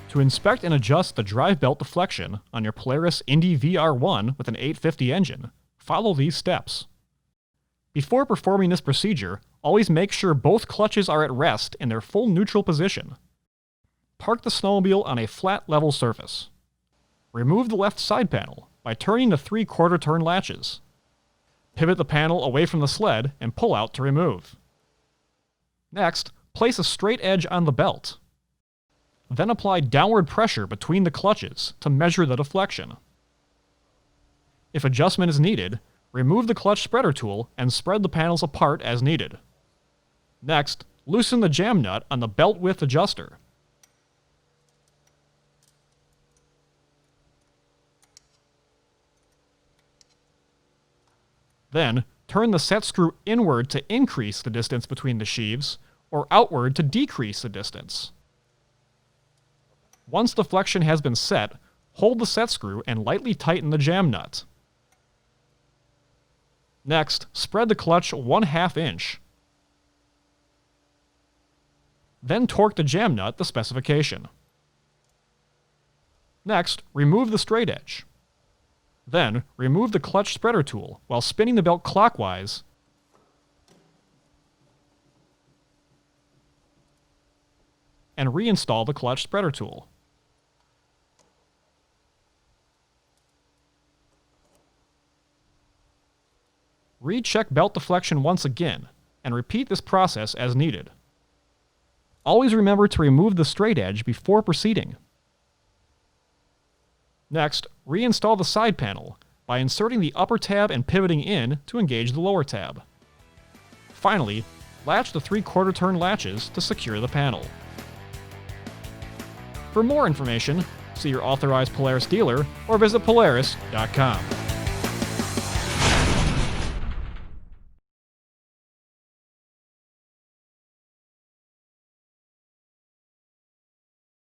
To inspect and adjust the drive belt deflection on your Polaris Indy VR1 with an 850 engine, follow these steps. Before performing this procedure, always make sure both clutches are at rest in their full neutral position. Park the snowmobile on a flat, level surface. Remove the left side panel by turning the 3/4 turn latches. Pivot the panel away from the sled and pull out to remove. Next, place a straight edge on the belt. Then apply downward pressure between the clutches to measure the deflection. If adjustment is needed, remove the clutch spreader tool and spread the panels apart as needed. Next, loosen the jam nut on the belt width adjuster. Then, turn the set screw inward to increase the distance between the sheaves, or outward to decrease the distance. Once deflection has been set, hold the set screw and lightly tighten the jam nut. Next, spread the clutch 1/2 inch. Then torque the jam nut the specification. Next, remove the straight edge. Then, remove the clutch spreader tool while spinning the belt clockwise and reinstall the clutch spreader tool. Recheck belt deflection once again, and repeat this process as needed. Always remember to remove the straight edge before proceeding. Next, reinstall the side panel by inserting the upper tab and pivoting in to engage the lower tab. Finally, latch the 3/4 turn latches to secure the panel. For more information, see your authorized Polaris dealer or visit Polaris.com.